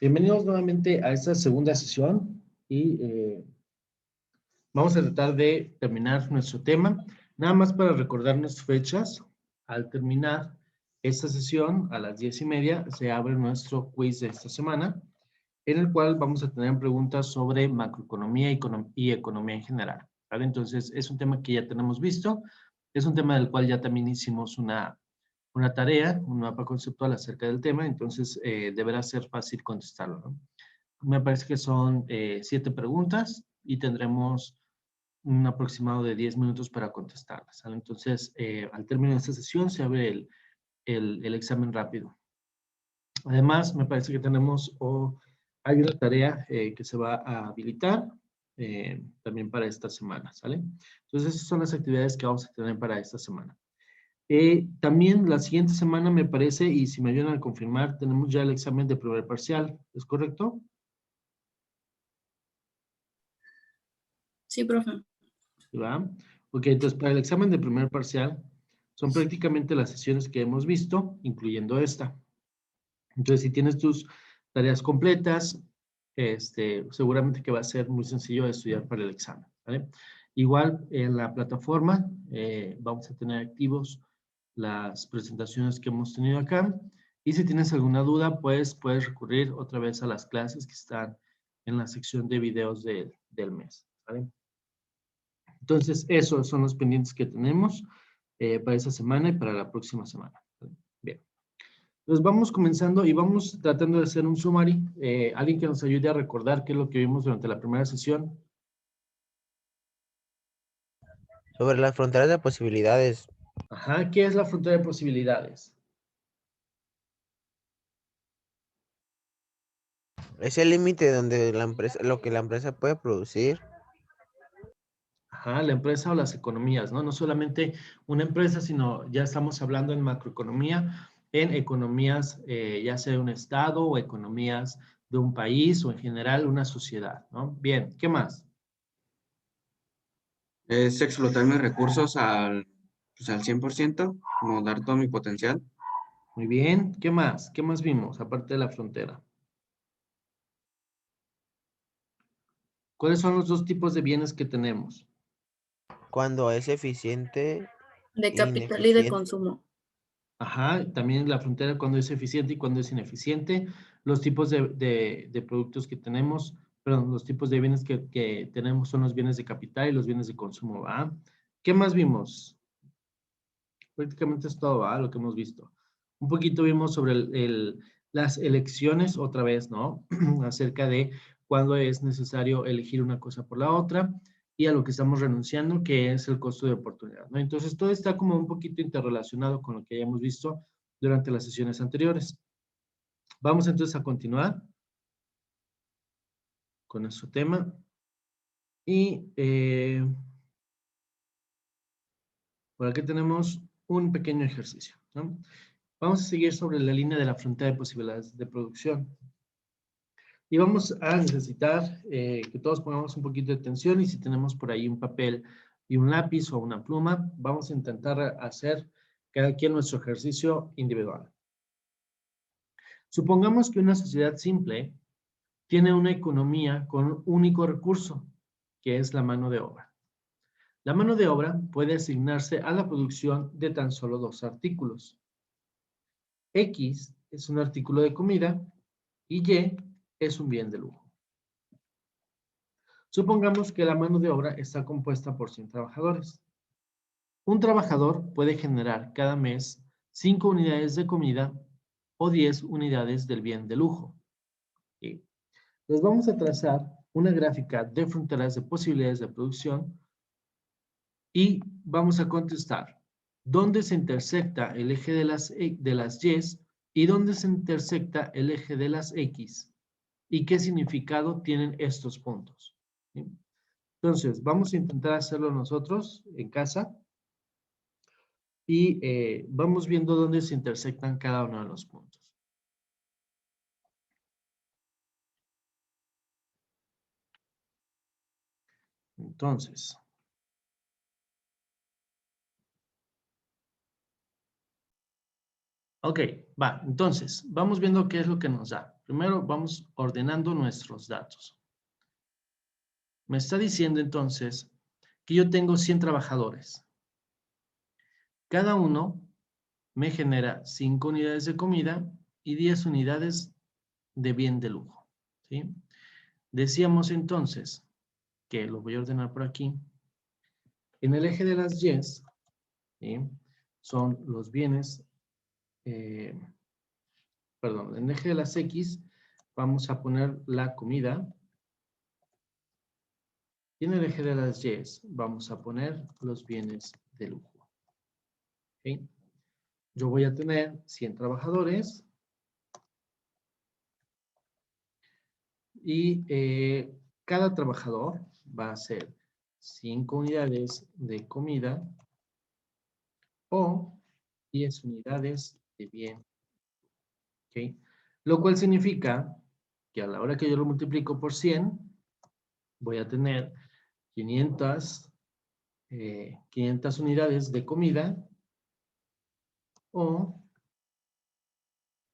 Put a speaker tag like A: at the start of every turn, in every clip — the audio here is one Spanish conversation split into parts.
A: Bienvenidos nuevamente a esta segunda sesión y vamos a tratar de terminar nuestro tema. Nada más para recordarnos fechas, al terminar esta sesión a las 10:30 se abre nuestro quiz de esta semana, en el cual vamos a tener preguntas sobre macroeconomía y economía en general, ¿vale? Entonces, es un tema que ya tenemos visto, es un tema del cual ya también hicimos una tarea, un mapa conceptual acerca del tema, entonces deberá ser fácil contestarlo, ¿no? Me parece que son 7 preguntas y tendremos un aproximado de 10 minutos para contestarlas, ¿vale? Entonces, al término de esta sesión se abre el examen rápido. Además, me parece que tenemos, hay una tarea que se va a habilitar también para esta semana, ¿sale? Entonces, esas son las actividades que vamos a tener para esta semana. También la siguiente semana me parece, y si me ayudan a confirmar, tenemos ya el examen de primer parcial, ¿es correcto?
B: Sí, profe.
A: ¿Va? Ok, entonces para el examen de primer parcial son prácticamente las sesiones que hemos visto, incluyendo esta. Entonces, si tienes tus tareas completas, seguramente que va a ser muy sencillo de estudiar para el examen, ¿vale? Igual en la plataforma vamos a tener activos las presentaciones que hemos tenido acá. Y si tienes alguna duda, pues puedes recurrir otra vez a las clases que están en la sección de videos del mes, ¿vale? Entonces, esos son los pendientes que tenemos para esta semana y para la próxima semana. Bien. Entonces, vamos comenzando y vamos tratando de hacer un summary. Alguien que nos ayude a recordar qué es lo que vimos durante la primera sesión.
C: Sobre las fronteras de posibilidades.
A: Ajá, ¿qué es la frontera de posibilidades?
C: Es el límite donde la empresa, lo que la empresa puede producir.
A: Ajá, la empresa o las economías, ¿no? No solamente una empresa, sino ya estamos hablando en macroeconomía, en economías, ya sea de un estado o economías de un país o en general una sociedad, ¿no? Bien, ¿qué más?
D: Es explotar mis recursos al 100%, como dar todo mi potencial.
A: Muy bien, ¿qué más? ¿Qué más vimos aparte de la frontera? ¿Cuáles son los dos tipos de bienes que tenemos?
C: Cuando es eficiente
B: De
C: e
B: capital y de
C: ineficiente.
B: consumo.
A: Ajá, también la frontera cuando es eficiente y cuando es ineficiente, los tipos de productos que tenemos, perdón, los tipos de bienes que tenemos son los bienes de capital y los bienes de consumo, ¿va? ¿Qué más vimos? Prácticamente es todo, ¿va? Lo que hemos visto. Un poquito vimos sobre las elecciones otra vez, ¿no? Acerca de cuándo es necesario elegir una cosa por la otra y a lo que estamos renunciando, que es el costo de oportunidad, ¿no? Entonces, todo está como un poquito interrelacionado con lo que ya hemos visto durante las sesiones anteriores. Vamos entonces a continuar con nuestro tema y por aquí tenemos un pequeño ejercicio, ¿no? Vamos a seguir sobre la línea de la frontera de posibilidades de producción. Y vamos a necesitar que todos pongamos un poquito de atención y si tenemos por ahí un papel y un lápiz o una pluma, vamos a intentar hacer cada quien nuestro ejercicio individual. Supongamos que una sociedad simple tiene una economía con un único recurso, que es la mano de obra. La mano de obra puede asignarse a la producción de tan solo 2 artículos. X es un artículo de comida y Y es un bien de lujo. Supongamos que la mano de obra está compuesta por 100 trabajadores. Un trabajador puede generar cada mes 5 unidades de comida o 10 unidades del bien de lujo. ¿Sí? Les vamos a trazar una gráfica de fronteras de posibilidades de producción y vamos a contestar dónde se intersecta el eje de las Y y dónde se intersecta el eje de las X y qué significado tienen estos puntos. ¿Sí? Entonces, vamos a intentar hacerlo nosotros en casa y vamos viendo dónde se intersectan cada uno de los puntos. Entonces, ok, va. Entonces, vamos viendo qué es lo que nos da. Primero vamos ordenando nuestros datos. Me está diciendo entonces que yo tengo 100 trabajadores. Cada uno me genera 5 unidades de comida y 10 unidades de bien de lujo, ¿sí? Decíamos entonces que lo voy a ordenar por aquí. En el eje de las Y, ¿sí? Son los bienes, perdón, en el eje de las X vamos a poner la comida. Y en el eje de las Y vamos a poner los bienes de lujo. ¿Ok? Yo voy a tener 100 trabajadores y cada trabajador va a ser 5 unidades de comida o 10 unidades de bien. ¿Ok? Lo cual significa que a la hora que yo lo multiplico por 100, voy a tener 500 unidades de comida o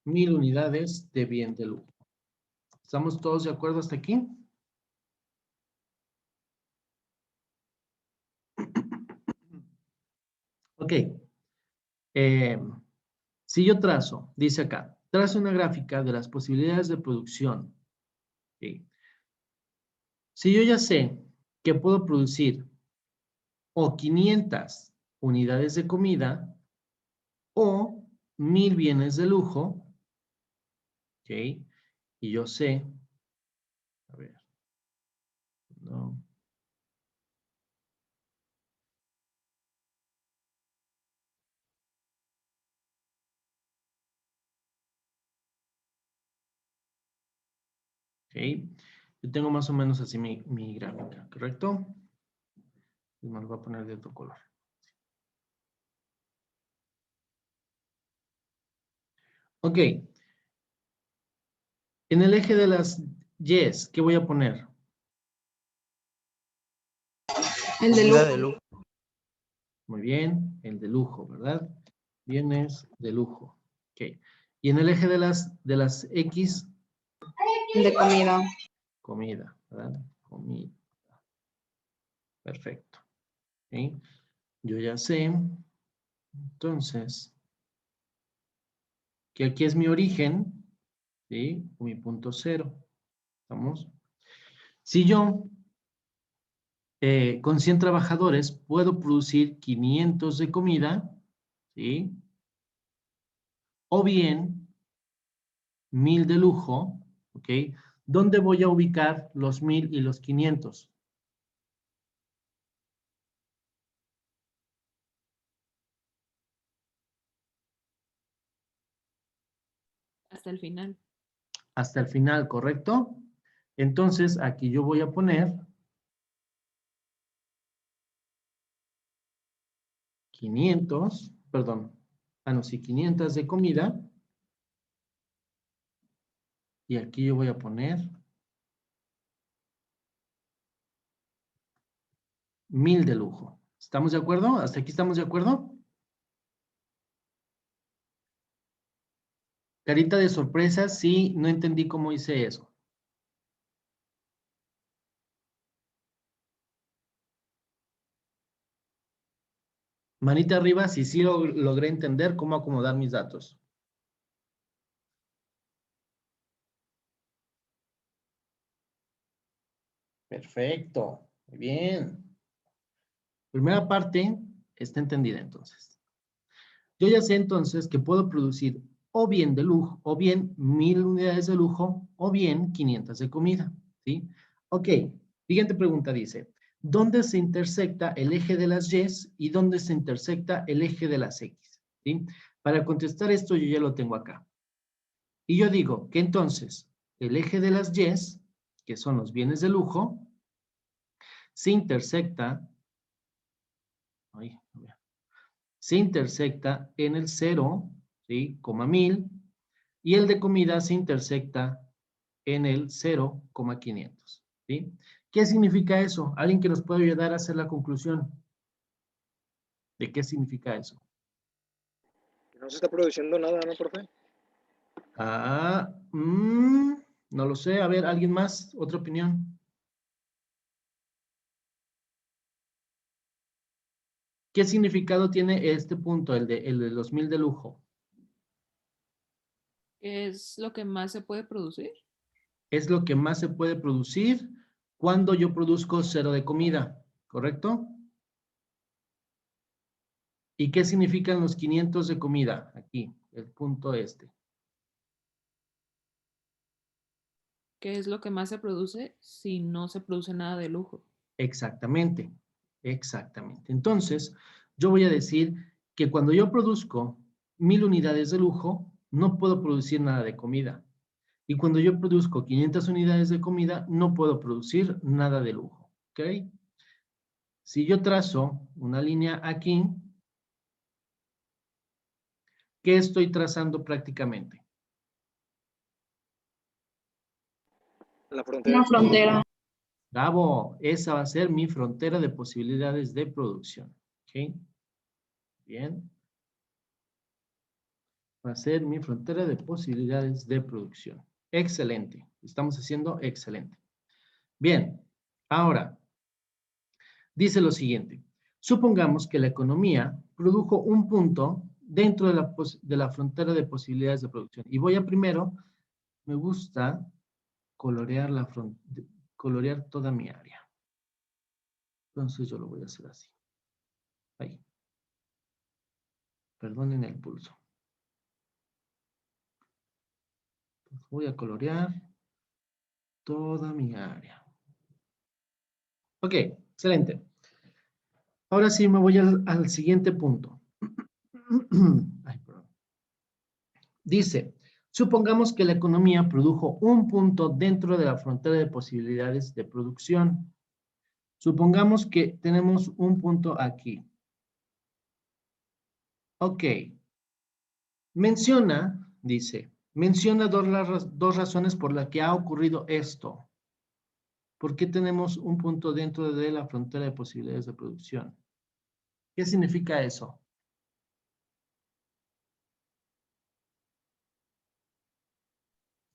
A: 1000 unidades de bien de lujo. ¿Estamos todos de acuerdo hasta aquí? Ok. Si yo trazo, dice acá, trazo una gráfica de las posibilidades de producción. ¿Sí? Si yo ya sé que puedo producir o 500 unidades de comida o 1000 bienes de lujo, ¿ok? Y yo sé, a ver, no. ¿Ok? Yo tengo más o menos así mi gráfica, ¿correcto? Y me lo voy a poner de otro color. Ok. En el eje de las Y's, ¿qué voy a poner?
B: El de
C: Comida
B: lujo.
C: de lujo.
A: Muy bien, el de lujo, ¿verdad? Bienes de lujo. Ok. Y en el eje de las X,
B: El de comida.
A: comida, ¿verdad? Comida. Perfecto. Ok. Yo ya sé, entonces, que aquí es mi origen, ¿sí? O mi punto cero. ¿Estamos? Si yo, con 100 trabajadores, puedo producir 500 de comida, ¿sí? O bien, 1000 de lujo, ¿ok? ¿Dónde voy a ubicar los 1000 y los 500?
E: Hasta el final.
A: Hasta el final, ¿correcto? Entonces, aquí yo voy a poner 500, perdón, no, sí, 500 de comida. Y aquí yo voy a poner 1000 de lujo. ¿Estamos de acuerdo? ¿Hasta aquí estamos de acuerdo? Carita de sorpresa, sí, no entendí cómo hice eso. Manita arriba, si sí lo logré entender cómo acomodar mis datos. Perfecto, muy bien. Primera parte está entendida entonces. Yo ya sé entonces que puedo producir o bien de lujo, o bien 1000 unidades de lujo, o bien 500 de comida, ¿sí? Ok, siguiente pregunta dice, ¿dónde se intersecta el eje de las Y y dónde se intersecta el eje de las X? ¿Sí? Para contestar esto yo ya lo tengo acá. Y yo digo que entonces el eje de las Y, que son los bienes de lujo, se intersecta, se intersecta en el 0, ¿sí? Coma 1000, y el de comida se intersecta en el 0,500, ¿sí? ¿Qué significa eso? ¿Alguien que nos pueda ayudar a hacer la conclusión? ¿De qué significa eso?
F: No se está produciendo nada, ¿no, profe?
A: No lo sé. A ver, ¿alguien más? ¿Otra opinión? ¿Qué significado tiene este punto, el de los 1000 de lujo?
E: ¿Qué es lo que más se puede producir?
A: Es lo que más se puede producir cuando yo produzco 0 de comida, ¿correcto? ¿Y qué significan los 500 de comida? Aquí, el punto este.
E: ¿Qué es lo que más se produce si no se produce nada de lujo?
A: Exactamente, exactamente. Entonces, yo voy a decir que cuando yo produzco 1000 unidades de lujo, no puedo producir nada de comida. Y cuando yo produzco 500 unidades de comida, no puedo producir nada de lujo. ¿Ok? Si yo trazo una línea aquí, ¿qué estoy trazando prácticamente?
F: La frontera.
B: Una frontera.
A: Bravo, esa va a ser mi frontera de posibilidades de producción. ¿Ok? Bien. Va a ser mi frontera de posibilidades de producción. Excelente. Estamos haciendo excelente. Bien. Ahora, dice lo siguiente. Supongamos que la economía produjo un punto dentro de la frontera de posibilidades de producción. Y voy a primero, me gusta colorear colorear toda mi área. Entonces yo lo voy a hacer así. Ahí. Perdonen el pulso. Voy a colorear toda mi área. Ok, excelente. Ahora sí me voy al siguiente punto. Ay, perdón. Dice, supongamos que la economía produjo un punto dentro de la frontera de posibilidades de producción. Supongamos que tenemos un punto aquí. Ok. Menciona dos razones por las que ha ocurrido esto. ¿Por qué tenemos un punto dentro de la frontera de posibilidades de producción? ¿Qué significa eso?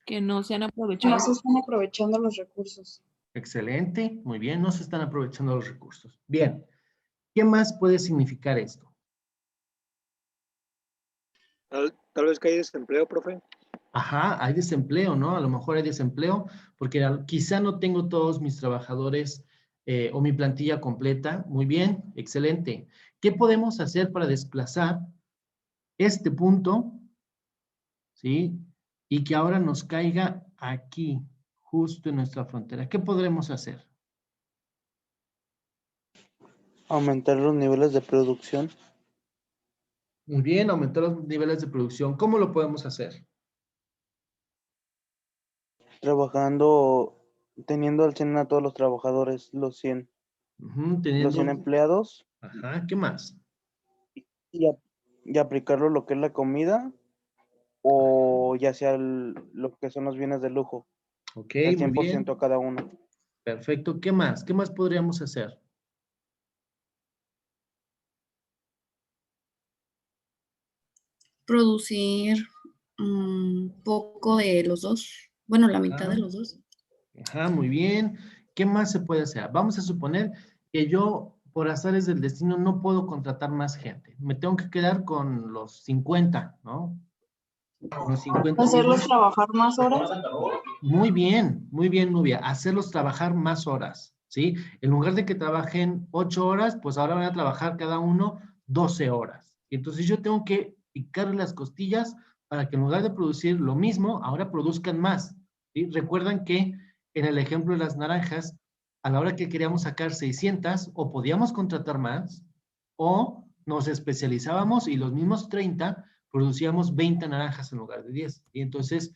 E: Que no se han
B: No
E: aprovechado.
B: se están aprovechando los recursos.
A: Excelente, muy bien, no se están aprovechando los recursos. Bien, ¿qué más puede significar esto?
F: Tal vez que hay desempleo, profe.
A: Ajá, hay desempleo, ¿no? A lo mejor hay desempleo porque quizá no tengo todos mis trabajadores o mi plantilla completa. Muy bien, excelente. ¿Qué podemos hacer para desplazar este punto, ¿sí? Y que ahora nos caiga aquí, justo en nuestra frontera. ¿Qué podremos hacer?
C: Aumentar los niveles de producción.
A: Muy bien, aumentar los niveles de producción. ¿Cómo lo podemos hacer?
C: Trabajando, teniendo al 100 a todos los trabajadores, los 100
A: Teniendo,
C: empleados,
A: ajá, ¿qué más?
C: y, y aplicarlo lo que es la comida o ya sea lo que son los bienes de lujo,
A: Ok,
C: el
A: muy
C: 100%
A: bien.
C: a cada uno.
A: Perfecto. ¿Qué más? ¿Qué más podríamos hacer?
B: Producir poco de los dos. Bueno, la mitad de
A: Ajá,
B: los dos.
A: ajá, muy bien. ¿Qué más se puede hacer? Vamos a suponer que yo, por azares del destino, no puedo contratar más gente. Me tengo que quedar con los 50, ¿no? Con los 50
B: Hacerlos
A: mismos.
B: trabajar más horas.
A: Muy bien, Nubia. Hacerlos trabajar más horas, ¿sí? En lugar de que trabajen 8 horas, pues ahora van a trabajar cada uno 12 horas. Y entonces yo tengo que picarle las costillas para que en lugar de producir lo mismo, ahora produzcan más. ¿Sí? Recuerdan que en el ejemplo de las naranjas, a la hora que queríamos sacar 600, o podíamos contratar más, o nos especializábamos y los mismos 30 producíamos 20 naranjas en lugar de 10. Y entonces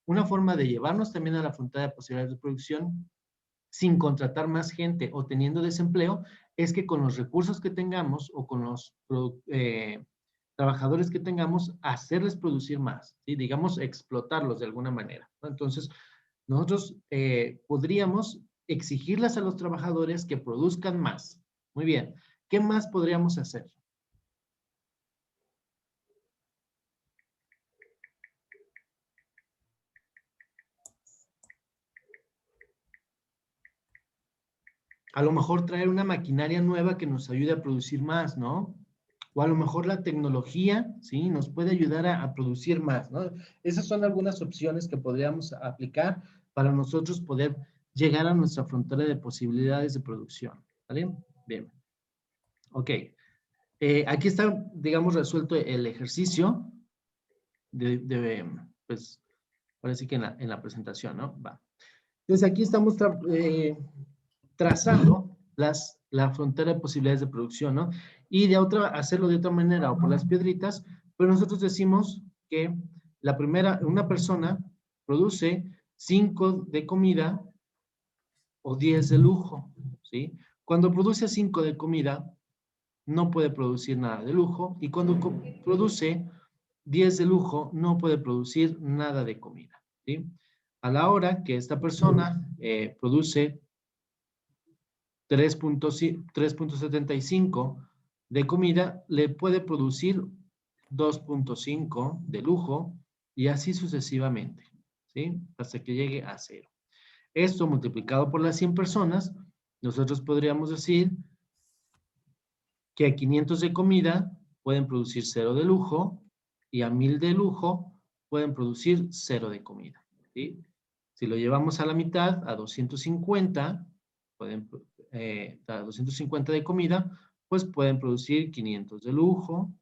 A: una forma de llevarnos también a la frontera de posibilidades de producción sin contratar más gente o teniendo desempleo es que con los recursos que tengamos o con los trabajadores que tengamos, hacerles producir más, ¿sí? Digamos, explotarlos de alguna manera, ¿no? Entonces, nosotros podríamos exigirles a los trabajadores que produzcan más. Muy bien. ¿Qué más podríamos hacer? A lo mejor traer una maquinaria nueva que nos ayude a producir más, ¿no? O a lo mejor la tecnología, ¿sí? Nos puede ayudar a producir más, ¿no? Esas son algunas opciones que podríamos aplicar para nosotros poder llegar a nuestra frontera de posibilidades de producción, ¿vale? Bien. Ok. Aquí está, digamos, resuelto el ejercicio pues, ahora sí que en la presentación, ¿no? Va. Entonces, aquí estamos trazando la frontera de posibilidades de producción, ¿no? Y hacerlo de otra manera o por las piedritas, pero nosotros decimos que una persona produce 5 de comida o 10 de lujo, ¿sí? Cuando produce 5 de comida, no puede producir nada de lujo, y cuando produce 10 de lujo, no puede producir nada de comida, ¿sí? A la hora que esta persona produce 3.75 de comida, le puede producir 2.5 de lujo y así sucesivamente, ¿sí? Hasta que llegue a 0. Esto multiplicado por las 100 personas, nosotros podríamos decir que a 500 de comida pueden producir 0 de lujo y a 1000 de lujo pueden producir 0 de comida, ¿sí? Si lo llevamos a la mitad, a 250, a 250 de comida, pues pueden producir 500 de lujo,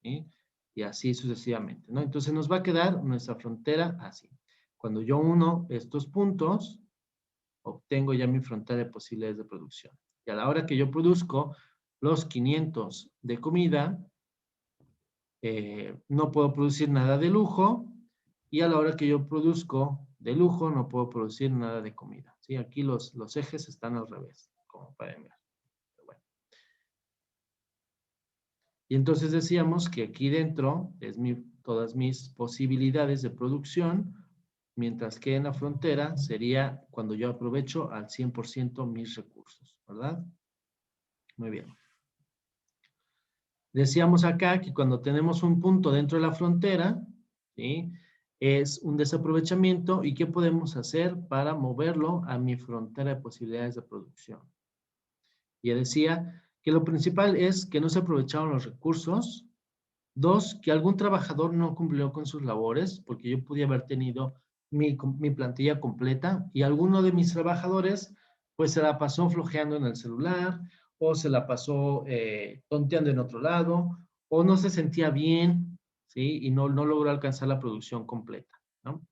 A: ¿sí? Y así sucesivamente, ¿no? Entonces nos va a quedar nuestra frontera así. Cuando yo uno estos puntos, obtengo ya mi frontera de posibilidades de producción. Y a la hora que yo produzco los 500 de comida, no puedo producir nada de lujo, y a la hora que yo produzco de lujo, no puedo producir nada de comida, ¿sí? Aquí los ejes están al revés, como pueden ver. Pero bueno. Y entonces decíamos que aquí dentro es todas mis posibilidades de producción, mientras que en la frontera sería cuando yo aprovecho al 100% mis recursos, ¿verdad? Muy bien. Decíamos acá que cuando tenemos un punto dentro de la frontera, ¿sí? Es un desaprovechamiento, y ¿qué podemos hacer para moverlo a mi frontera de posibilidades de producción? Ya decía que lo principal es que no se aprovecharon los recursos. 2, que algún trabajador no cumplió con sus labores, porque yo podía haber tenido mi plantilla completa y alguno de mis trabajadores pues se la pasó flojeando en el celular, o se la pasó tonteando en otro lado, o no se sentía bien, ¿sí? Y no logró alcanzar la producción completa, ¿no?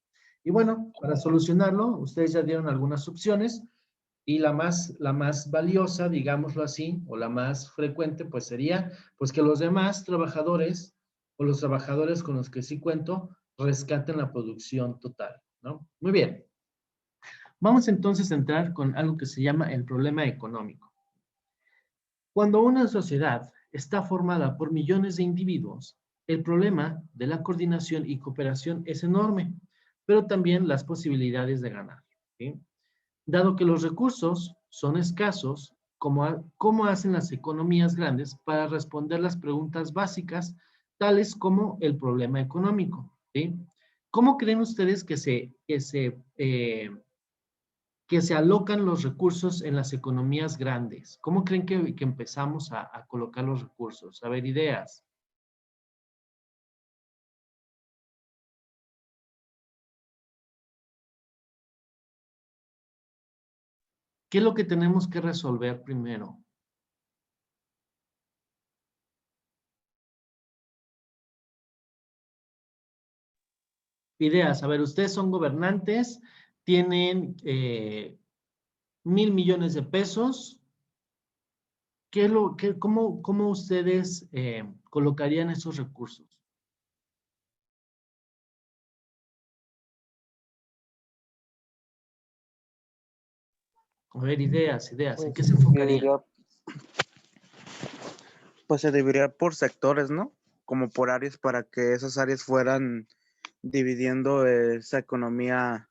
A: Y bueno, para solucionarlo, ustedes ya dieron algunas opciones, y la más valiosa, digámoslo así, o la más frecuente, pues sería pues que los demás trabajadores o los trabajadores con los que sí cuento rescaten la producción total, ¿no? Muy bien. Vamos entonces a entrar con algo que se llama el problema económico. Cuando una sociedad está formada por millones de individuos, el problema de la coordinación y cooperación es enorme, pero también las posibilidades de ganar, ¿sí? Dado que los recursos son escasos, ¿cómo hacen las economías grandes para responder las preguntas básicas, tales como el problema económico? ¿Sí? ¿Cómo creen ustedes que se alocan los recursos en las economías grandes? ¿Cómo creen que empezamos a colocar los recursos? A ver, ideas. ¿Qué es lo que tenemos que resolver primero? Ideas. A ver, ustedes son gobernantes, tienen 1,000 millones de pesos. ¿Cómo ustedes colocarían esos recursos? A ver, ideas. ¿En qué se
C: Yo
A: enfocarían?
C: diría, pues se dividiría por sectores, ¿no? Como por áreas, para que esas áreas fueran dividiendo esa economía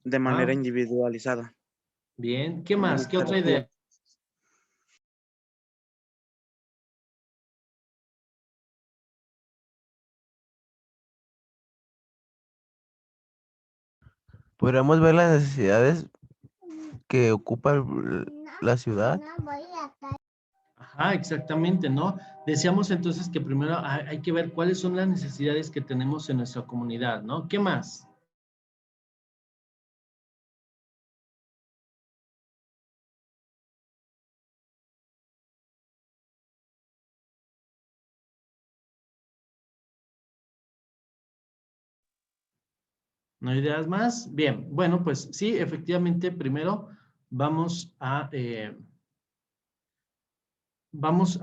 C: de manera
A: Ah,
C: individualizada.
A: bien. ¿Qué más? ¿Qué otra idea?
G: Podríamos ver las necesidades que ocupa
C: la ciudad.
A: Ajá, exactamente, ¿no? Decíamos entonces que primero hay que ver cuáles son las necesidades que tenemos en nuestra comunidad, ¿no? ¿Qué más? ¿No hay ideas más? Bien, bueno, pues sí, efectivamente, primero vamos a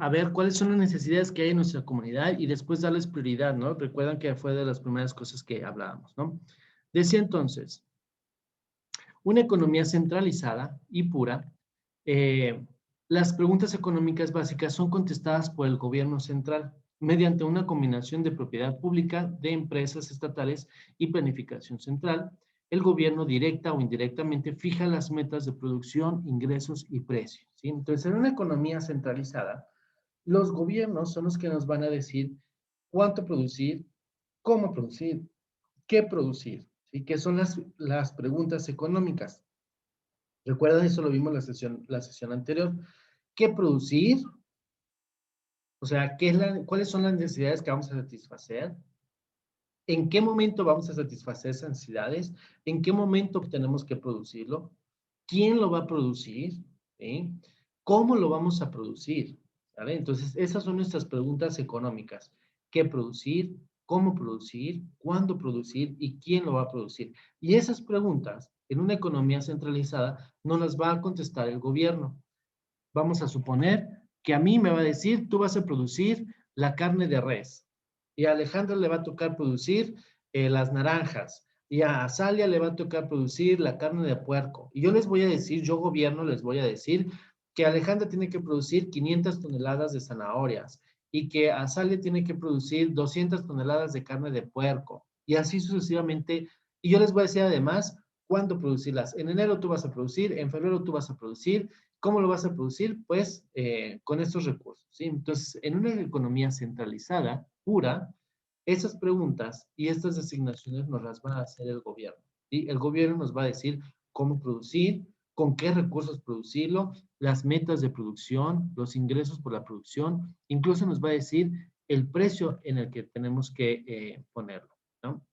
A: ver cuáles son las necesidades que hay en nuestra comunidad y después darles prioridad, ¿no? Recuerdan que fue de las primeras cosas que hablábamos, ¿no? Decía entonces, una economía centralizada y pura, las preguntas económicas básicas son contestadas por el gobierno central mediante una combinación de propiedad pública, de empresas estatales y planificación central. El gobierno directa o indirectamente fija las metas de producción, ingresos y precios, ¿sí? Entonces, en una economía centralizada, los gobiernos son los que nos van a decir cuánto producir, cómo producir, qué producir, ¿sí? ¿Qué son las preguntas económicas? ¿Recuerdan? Eso lo vimos en la sesión anterior. ¿Qué producir? O sea, ¿cuáles son las necesidades que vamos a satisfacer? ¿En qué momento vamos a satisfacer esas necesidades? ¿En qué momento tenemos que producirlo? ¿Quién lo va a producir? ¿Sí? ¿Cómo lo vamos a producir? ¿Vale? Entonces, esas son nuestras preguntas económicas. ¿Qué producir? ¿Cómo producir? ¿Cuándo producir? ¿Y quién lo va a producir? Y esas preguntas, en una economía centralizada, no las va a contestar el gobierno. Vamos a suponer que a mí me va a decir, tú vas a producir la carne de res. Y a Alejandra le va a tocar producir las naranjas. Y a Azalia le va a tocar producir la carne de puerco. Y yo les voy a decir, yo gobierno les voy a decir que Alejandra tiene que producir 500 toneladas de zanahorias y que Azalia tiene que producir 200 toneladas de carne de puerco. Y así sucesivamente. Y yo les voy a decir además cuándo producirlas. En enero tú vas a producir, en febrero tú vas a producir. ¿Cómo lo vas a producir? Pues con estos recursos, ¿sí? Entonces, en una economía centralizada, pura, esas preguntas y estas designaciones nos las va a hacer el gobierno, ¿sí? El gobierno nos va a decir cómo producir, con qué recursos producirlo, las metas de producción, los ingresos por la producción, incluso nos va a decir el precio en el que tenemos que ponerlo, ¿no?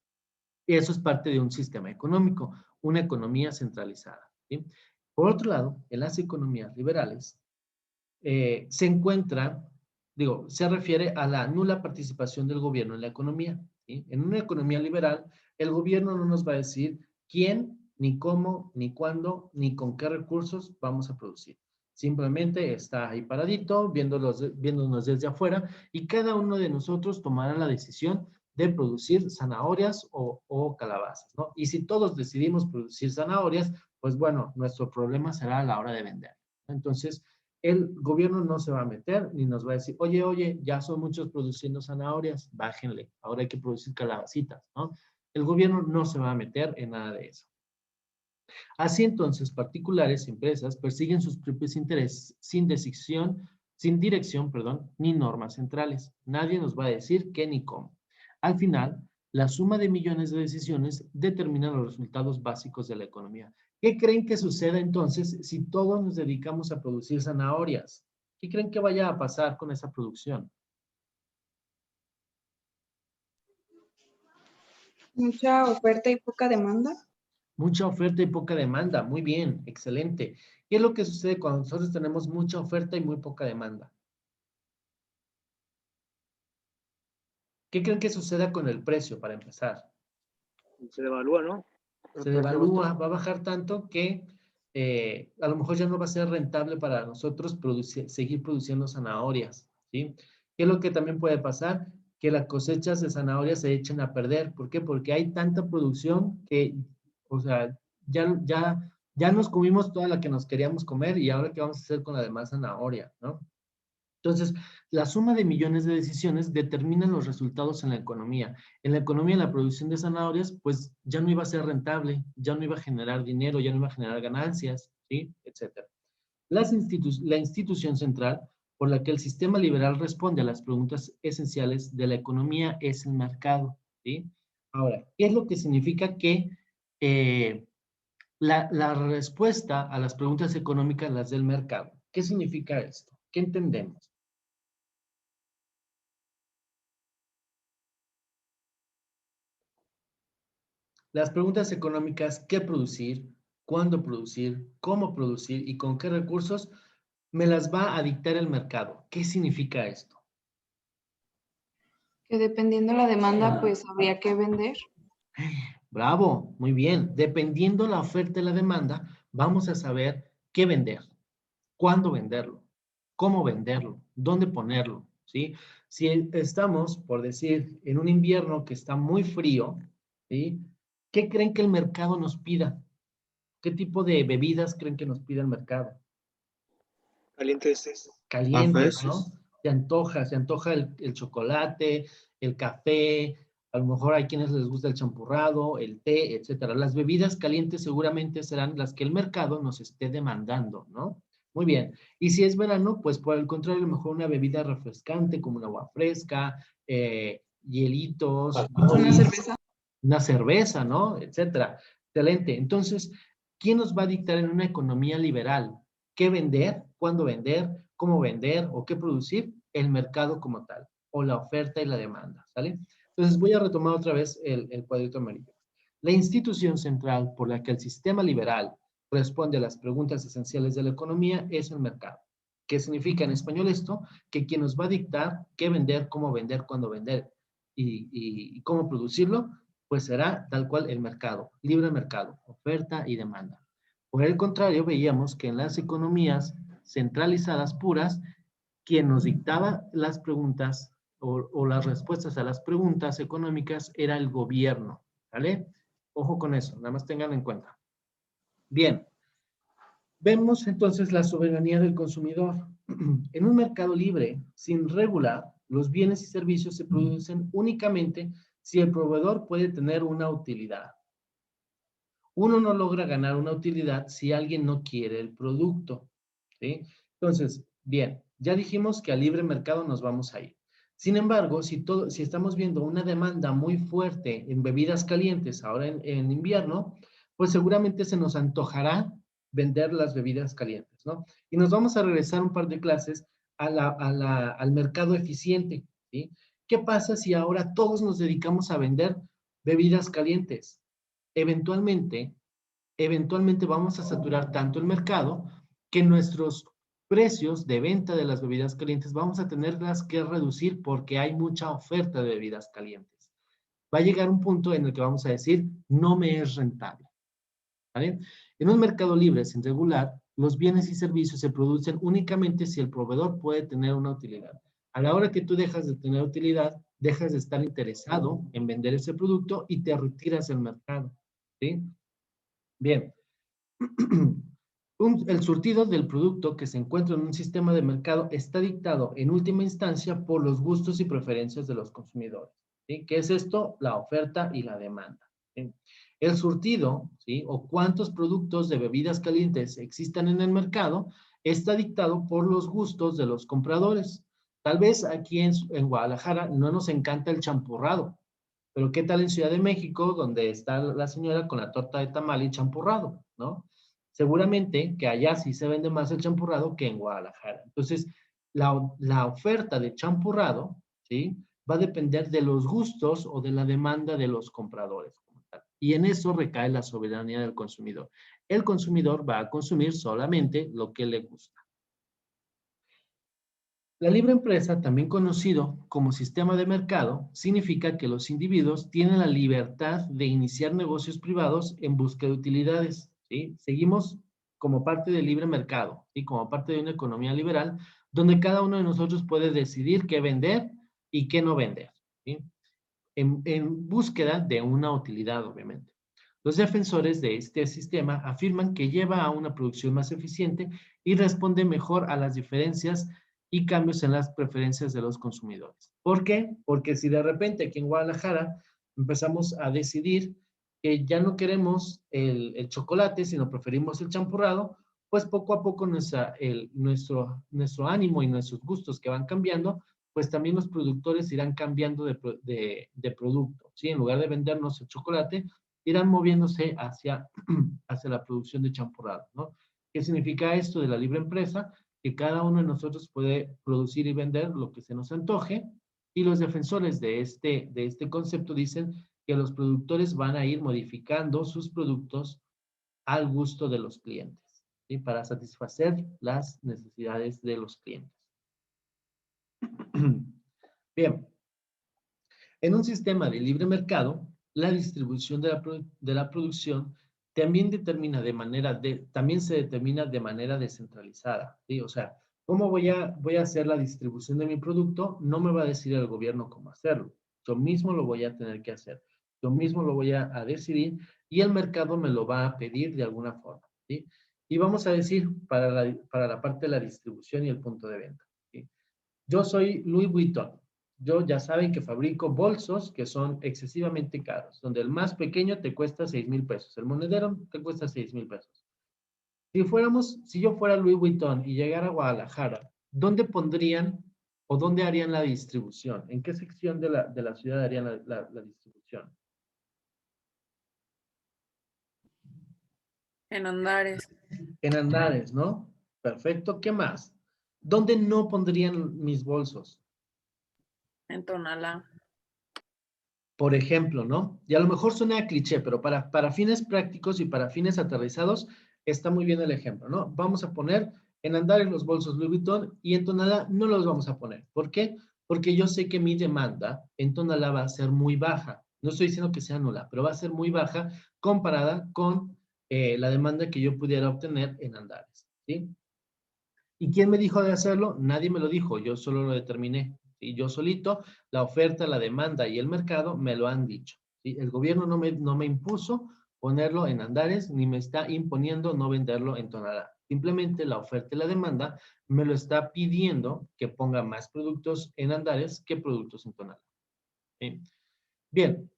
A: Y eso es parte de un sistema económico, una economía centralizada, ¿sí? Por otro lado, en las economías liberales se encuentra, se refiere a la nula participación del gobierno en la economía, ¿sí? En una economía liberal, el gobierno no nos va a decir quién, ni cómo, ni cuándo, ni con qué recursos vamos a producir. Simplemente está ahí paradito, viéndonos desde afuera, y cada uno de nosotros tomará la decisión de producir zanahorias o calabazas, ¿no? Y si todos decidimos producir zanahorias, pues bueno, nuestro problema será a la hora de vender. Entonces, el gobierno no se va a meter ni nos va a decir, oye, ya son muchos produciendo zanahorias, bájenle, ahora hay que producir calabacitas, ¿no? El gobierno no se va a meter en nada de eso. Así entonces, particulares y empresas persiguen sus propios intereses sin dirección, ni normas centrales. Nadie nos va a decir qué ni cómo. Al final, la suma de millones de decisiones determina los resultados básicos de la economía. ¿Qué creen que suceda entonces si todos nos dedicamos a producir zanahorias? ¿Qué creen que vaya a pasar con esa producción?
G: Mucha oferta y poca demanda.
A: Mucha oferta y poca demanda. Muy bien, excelente. ¿Qué es lo que sucede cuando nosotros tenemos mucha oferta y muy poca demanda? ¿Qué creen que suceda con el precio para empezar?
F: Se devalúa, ¿no?
A: Se devalúa, va a bajar tanto que a lo mejor ya no va a ser rentable para nosotros seguir produciendo zanahorias, ¿sí? ¿Qué es lo que también puede pasar? Que las cosechas de zanahorias se echen a perder. ¿Por qué? Porque hay tanta producción que, o sea, ya nos comimos toda la que nos queríamos comer y ahora qué vamos a hacer con la demás zanahoria, ¿no? Entonces, la suma de millones de decisiones determinan los resultados en la economía. En la economía, la producción de zanahorias, pues ya no iba a ser rentable, ya no iba a generar dinero, ya no iba a generar ganancias, ¿sí? Etcétera. La institución central por la que el sistema liberal responde a las preguntas esenciales de la economía es el mercado, ¿sí? Ahora, ¿qué es lo que significa que la respuesta a las preguntas económicas las del mercado. ¿Qué significa esto? ¿Qué entendemos? Las preguntas económicas, ¿qué producir? ¿Cuándo producir? ¿Cómo producir? ¿Y con qué recursos? Me las va a dictar el mercado. ¿Qué significa esto?
G: Que dependiendo la demanda, pues habría que vender.
A: Bravo, muy bien. Dependiendo la oferta y la demanda, vamos a saber qué vender, cuándo venderlo, cómo venderlo, dónde ponerlo, ¿sí? Si estamos, por decir, en un invierno que está muy frío, ¿sí? ¿Qué creen que el mercado nos pida? ¿Qué tipo de bebidas creen que nos pida el mercado?
F: Calientes.
A: Calientes, ¿no?
D: Cafés.
A: Se antoja el chocolate, el café, a lo mejor hay quienes les gusta el champurrado, el té, etcétera. Las bebidas calientes seguramente serán las que el mercado nos esté demandando, ¿no? Muy bien. Y si es verano, pues por el contrario, a lo mejor una bebida refrescante como un agua fresca, hielitos,
G: Una cerveza.
A: una cerveza, ¿no? Etcétera. Excelente. Entonces, ¿quién nos va a dictar en una economía liberal qué vender, cuándo vender, cómo vender o qué producir? El mercado como tal, o la oferta y la demanda, ¿sale? Entonces, voy a retomar otra vez el cuadrito amarillo. La institución central por la que el sistema liberal responde a las preguntas esenciales de la economía es el mercado. ¿Qué significa en español esto? Que quien nos va a dictar qué vender, cómo vender, cuándo vender y cómo producirlo, pues será tal cual el mercado, libre mercado, oferta y demanda. Por el contrario, veíamos que en las economías centralizadas puras, quien nos dictaba las preguntas o las respuestas a las preguntas económicas era el gobierno, ¿vale? Ojo con eso, nada más tengan en cuenta. Bien, vemos entonces la soberanía del consumidor. En un mercado libre, sin regular, los bienes y servicios se producen únicamente si el proveedor puede tener una utilidad. Uno no logra ganar una utilidad si alguien no quiere el producto, ¿sí? Entonces, bien, ya dijimos que al libre mercado nos vamos a ir. Sin embargo, si estamos viendo una demanda muy fuerte en bebidas calientes ahora en invierno, pues seguramente se nos antojará vender las bebidas calientes, ¿no? Y nos vamos a regresar un par de clases al mercado eficiente, ¿sí? ¿Qué pasa si ahora todos nos dedicamos a vender bebidas calientes? Eventualmente vamos a saturar tanto el mercado que nuestros precios de venta de las bebidas calientes vamos a tenerlas que reducir porque hay mucha oferta de bebidas calientes. Va a llegar un punto en el que vamos a decir, no me es rentable. ¿Vale? En un mercado libre sin regular, los bienes y servicios se producen únicamente si el proveedor puede tener una utilidad. A la hora que tú dejas de tener utilidad, dejas de estar interesado en vender ese producto y te retiras del mercado. ¿Sí? Bien. El surtido del producto que se encuentra en un sistema de mercado está dictado en última instancia por los gustos y preferencias de los consumidores. ¿Sí? ¿Qué es esto? La oferta y la demanda. ¿Sí? El surtido, ¿sí? O cuántos productos de bebidas calientes existan en el mercado, está dictado por los gustos de los compradores. Tal vez aquí en Guadalajara no nos encanta el champurrado, pero ¿qué tal en Ciudad de México, donde está la señora con la torta de tamal y champurrado, ¿no? Seguramente que allá sí se vende más el champurrado que en Guadalajara. Entonces, la oferta de champurrado, ¿sí? Va a depender de los gustos o de la demanda de los compradores. Y en eso recae la soberanía del consumidor. El consumidor va a consumir solamente lo que le gusta. La libre empresa, también conocido como sistema de mercado, significa que los individuos tienen la libertad de iniciar negocios privados en busca de utilidades, ¿sí? Seguimos como parte del libre mercado, ¿sí? Como parte de una economía liberal, donde cada uno de nosotros puede decidir qué vender y qué no vender, ¿sí? En búsqueda de una utilidad, obviamente. Los defensores de este sistema afirman que lleva a una producción más eficiente y responde mejor a las diferencias y cambios en las preferencias de los consumidores. ¿Por qué? Porque si de repente aquí en Guadalajara empezamos a decidir que ya no queremos el chocolate, sino preferimos el champurrado, pues poco a poco nuestro ánimo y nuestros gustos que van cambiando, pues también los productores irán cambiando de producto, ¿sí? En lugar de vendernos el chocolate, irán moviéndose hacia, hacia la producción de champurrado, ¿no? ¿Qué significa esto de la libre empresa? Que cada uno de nosotros puede producir y vender lo que se nos antoje, y los defensores de este concepto dicen que los productores van a ir modificando sus productos al gusto de los clientes, ¿sí? Para satisfacer las necesidades de los clientes. Bien, en un sistema de libre mercado, la distribución de la producción también también se determina de manera descentralizada, ¿sí? O sea, ¿cómo voy a hacer la distribución de mi producto? No me va a decir el gobierno cómo hacerlo. Yo mismo lo voy a tener que hacer. Yo mismo lo voy a decidir y el mercado me lo va a pedir de alguna forma, ¿sí? Y vamos a decir para la parte de la distribución y el punto de venta, ¿sí? Yo soy Louis Vuitton. Yo ya saben que fabrico bolsos que son excesivamente caros, donde el más pequeño te cuesta 6,000 pesos. El monedero te cuesta 6,000 pesos. Si yo fuera Louis Vuitton y llegara a Guadalajara, ¿dónde pondrían o dónde harían la distribución? ¿En qué sección de la ciudad harían la distribución?
H: En Andares.
A: En Andares, ¿no? Perfecto. ¿Qué más? ¿Dónde no pondrían mis bolsos?
H: En Tonalá.
A: Por ejemplo, ¿no? Y a lo mejor suena cliché, pero para fines prácticos y para fines aterrizados, está muy bien el ejemplo, ¿no? Vamos a poner en Andares los bolsos Louis Vuitton y en Tonalá no los vamos a poner. ¿Por qué? Porque yo sé que mi demanda en Tonalá va a ser muy baja. No estoy diciendo que sea nula, pero va a ser muy baja comparada con la demanda que yo pudiera obtener en Andares, ¿sí? ¿Y quién me dijo de hacerlo? Nadie me lo dijo, yo solo lo determiné. ¿Sí? Yo solito, la oferta, la demanda y el mercado me lo han dicho. ¿Sí? El gobierno no me impuso ponerlo en Andares, ni me está imponiendo no venderlo en Tonalá. Simplemente la oferta y la demanda me lo está pidiendo que ponga más productos en Andares que productos en Tonalá. ¿Sí? Bien,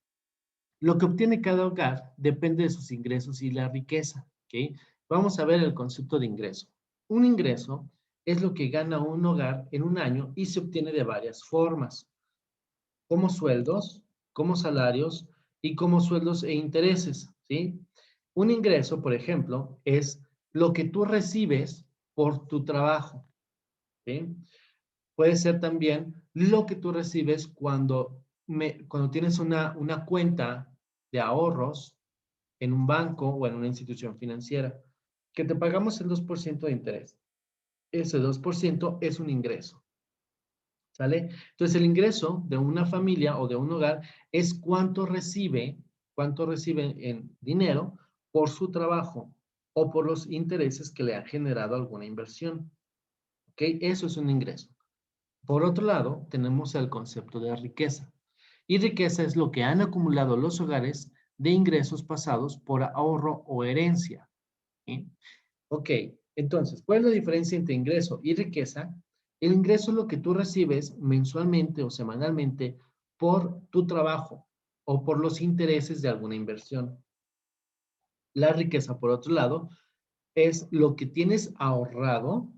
A: lo que obtiene cada hogar depende de sus ingresos y la riqueza. ¿Okay? Vamos a ver el concepto de ingreso. Un ingreso es lo que gana un hogar en un año y se obtiene de varias formas, como sueldos, como salarios y como sueldos e intereses, ¿sí? Un ingreso, por ejemplo, es lo que tú recibes por tu trabajo, ¿sí? Puede ser también lo que tú recibes cuando tienes una cuenta de ahorros en un banco o en una institución financiera, que te pagamos el 2% de interés. Ese 2% es un ingreso, ¿sale? Entonces, el ingreso de una familia o de un hogar es cuánto recibe en dinero por su trabajo o por los intereses que le han generado alguna inversión. ¿Ok? Eso es un ingreso. Por otro lado, tenemos el concepto de riqueza. Y riqueza es lo que han acumulado los hogares de ingresos pasados por ahorro o herencia. ¿Sí? Ok, entonces, ¿cuál es la diferencia entre ingreso y riqueza? El ingreso es lo que tú recibes mensualmente o semanalmente por tu trabajo o por los intereses de alguna inversión. La riqueza, por otro lado, es lo que tienes ahorrado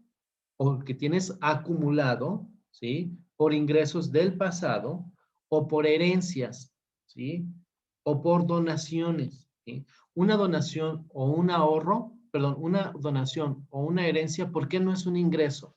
A: o que tienes acumulado, ¿sí? Por ingresos del pasado o por herencias, ¿sí? O por donaciones, ¿sí? Una donación o un ahorro, perdón, una donación o una herencia, ¿por qué no es un ingreso?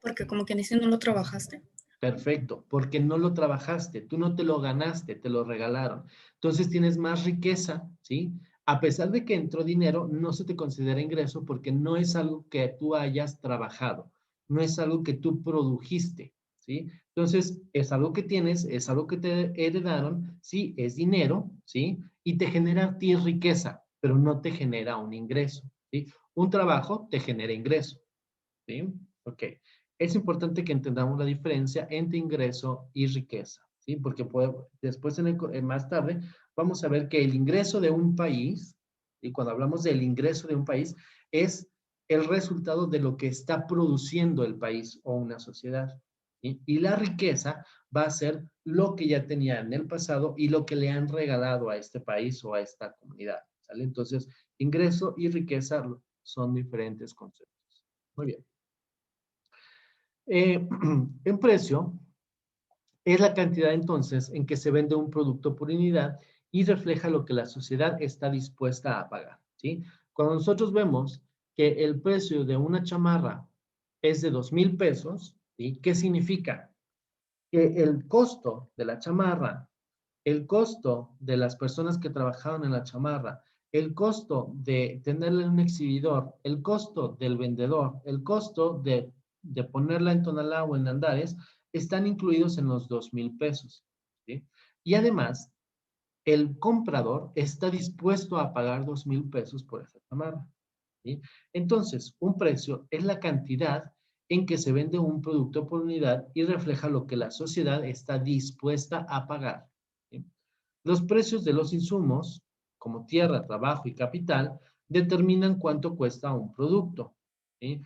B: Porque como quien dice, no lo trabajaste.
A: Perfecto, porque no lo trabajaste, tú no te lo ganaste, te lo regalaron. Entonces tienes más riqueza, ¿sí? A pesar de que entró dinero, no se te considera ingreso porque no es algo que tú hayas trabajado, no es algo que tú produjiste, ¿sí? Entonces, es algo que tienes, es algo que te heredaron, sí, es dinero, ¿sí? Y te genera a ti riqueza, pero no te genera un ingreso, ¿sí? Un trabajo te genera ingreso, ¿sí? Ok. Es importante que entendamos la diferencia entre ingreso y riqueza, ¿sí? Porque después, más tarde, vamos a ver que el ingreso de un país, y cuando hablamos del ingreso de un país, es el resultado de lo que está produciendo el país o una sociedad, ¿sí? Y la riqueza va a ser lo que ya tenía en el pasado y lo que le han regalado a este país o a esta comunidad, ¿sale? Entonces, ingreso y riqueza son diferentes conceptos. Muy bien. En precio es la cantidad entonces en que se vende un producto por unidad y refleja lo que la sociedad está dispuesta a pagar, ¿sí? Cuando nosotros vemos que el precio de una chamarra es de 2,000 pesos, ¿sí? ¿Qué significa? Que el costo de la chamarra, el costo de las personas que trabajaron en la chamarra, el costo de tenerla en un exhibidor, el costo del vendedor, el costo de ponerla en Tonalá o en Andares, están incluidos en los 2,000 pesos, ¿sí? Y además, el comprador está dispuesto a pagar 2,000 pesos por esa chamarra, ¿sí? Entonces, un precio es la cantidad en que se vende un producto por unidad y refleja lo que la sociedad está dispuesta a pagar, ¿sí? Los precios de los insumos, como tierra, trabajo y capital, determinan cuánto cuesta un producto, ¿sí?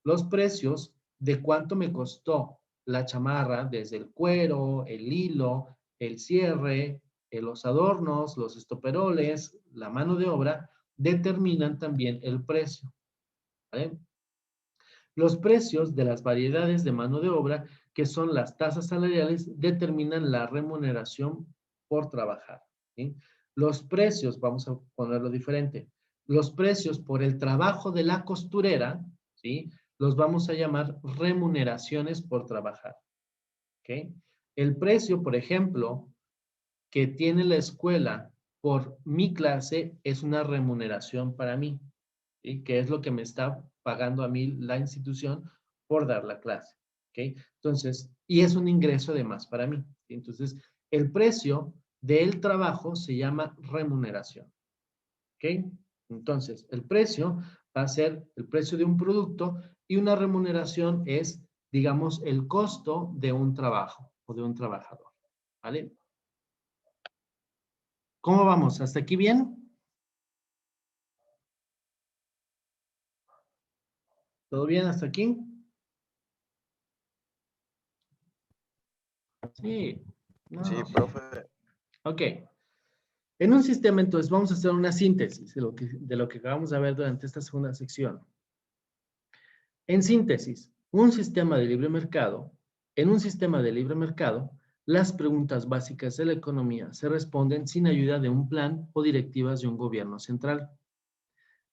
A: Los precios de cuánto me costó la chamarra, desde el cuero, el hilo, el cierre, los adornos, los estoperoles, la mano de obra, determinan también el precio, ¿vale? Los precios de las variedades de mano de obra, que son las tasas salariales, determinan la remuneración por trabajar, ¿sí? Los precios, vamos a ponerlo diferente, los precios por el trabajo de la costurera, ¿sí? Los vamos a llamar remuneraciones por trabajar, ¿ok? El precio, por ejemplo, que tiene la escuela por mi clase es una remuneración para mí, ¿sí? Que es lo que me está pagando a mí la institución por dar la clase, ¿ok? Entonces, y es un ingreso además para mí, ¿sí? Entonces, el precio del trabajo se llama remuneración, ¿ok? Entonces, el precio va a ser el precio de un producto y una remuneración es, digamos, el costo de un trabajo o de un trabajador, ¿vale? ¿Cómo vamos? ¿Hasta aquí bien? ¿Todo bien hasta aquí? Sí. No.
C: Sí, profe.
A: Ok. En un sistema, entonces, vamos a hacer una síntesis de lo que acabamos de ver durante esta segunda sección. En síntesis, un sistema de libre mercado, en un sistema de libre mercado, las preguntas básicas de la economía se responden sin ayuda de un plan o directivas de un gobierno central.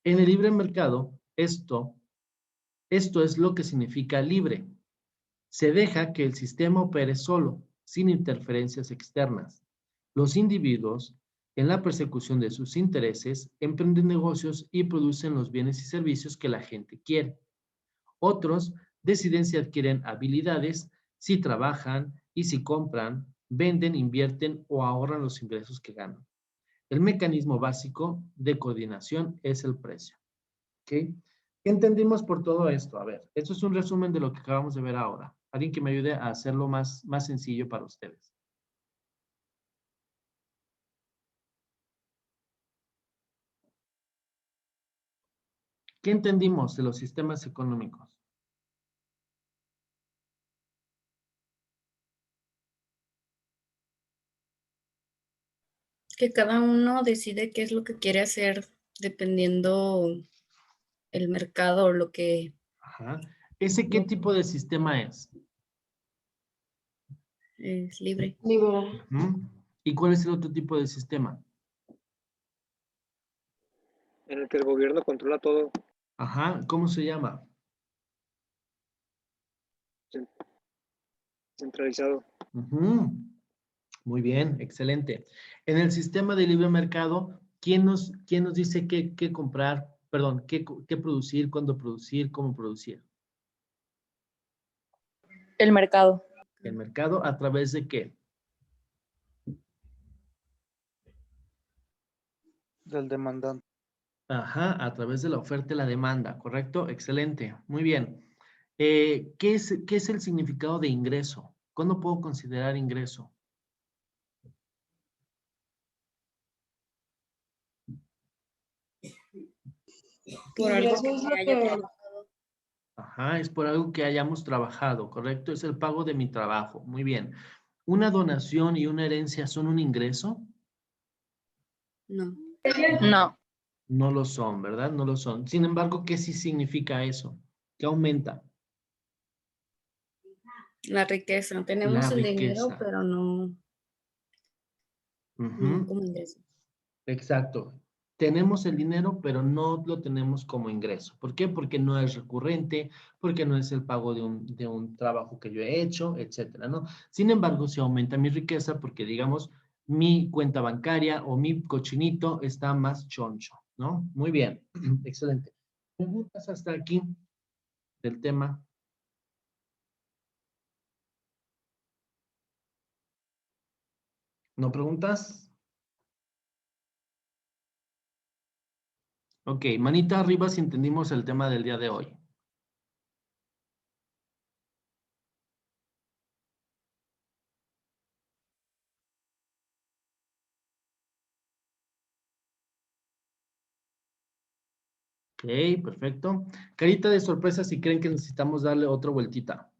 A: En el libre mercado, esto es lo que significa libre. Se deja que el sistema opere solo, sin interferencias externas. Los individuos, en la persecución de sus intereses, emprenden negocios y producen los bienes y servicios que la gente quiere. Otros deciden si adquieren habilidades, si trabajan y si compran, venden, invierten o ahorran los ingresos que ganan. El mecanismo básico de coordinación es el precio. ¿Ok? ¿Qué entendimos por todo esto? A ver, esto es un resumen de lo que acabamos de ver ahora. Alguien que me ayude a hacerlo más sencillo para ustedes. ¿Qué entendimos de los sistemas económicos?
B: Que cada uno decide qué es lo que quiere hacer dependiendo el mercado o lo que
A: Ajá. ¿Ese qué tipo de sistema es?
B: es libre.
G: Liberal.
A: ¿Mm? ¿Y cuál es el otro tipo de sistema?
F: En el que el gobierno controla todo,
A: Ajá, ¿cómo se llama?
F: centralizado.
A: Ujú. Muy bien, excelente. En el sistema de libre mercado, ¿quién nos dice qué comprar, perdón, qué producir, cuándo producir, cómo producir?
H: El mercado.
A: El mercado, ¿a través de qué?
C: Del demandante.
A: Ajá, a través de la oferta y la demanda, ¿correcto? Excelente, muy bien. ¿Qué es el significado de ingreso? ¿Cuándo puedo considerar ingreso?
B: Por algo
G: Ingreso
B: que
G: es
B: se
G: lo
B: haya
G: que,
B: trabajado.
A: Ajá, es por algo que hayamos trabajado, ¿correcto? Es el pago de mi trabajo, muy bien. ¿Una donación y una herencia son un ingreso?
B: No.
H: No.
A: No lo son, ¿verdad? No lo son. Sin embargo, ¿qué sí significa eso? ¿Qué aumenta?
B: La riqueza.
A: La
B: Tenemos el dinero,
A: riqueza.
B: pero no
A: Ujú,
B: como ingreso.
A: exacto. Tenemos el dinero, pero no lo tenemos como ingreso. ¿Por qué? Porque no es recurrente, porque no es el pago de un trabajo que yo he hecho, etcétera, ¿no? Sin embargo, se aumenta mi riqueza porque, digamos, mi cuenta bancaria o mi cochinito está más choncho, ¿no? Muy bien, excelente. ¿Preguntas hasta aquí del tema? ¿No preguntas? Ok, manita arriba si entendimos el tema del día de hoy. Ok, perfecto. Carita de sorpresa si creen que necesitamos darle otra vueltita.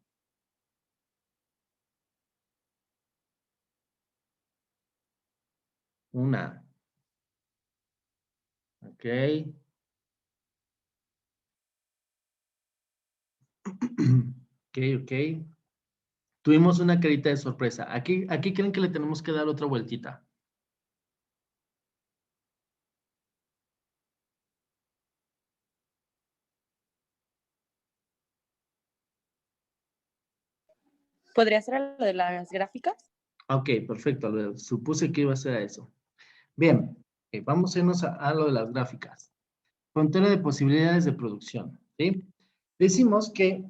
A: Una. Ok. Ok, ok. Tuvimos una carita de sorpresa. Aquí creen que le tenemos que dar otra vueltita.
H: ¿Podría ser lo de las gráficas?
A: Ok, perfecto. Supuse que iba a ser a eso. Bien, vamos a irnos a lo de las gráficas. Frontera de posibilidades de producción, ¿sí? Decimos que,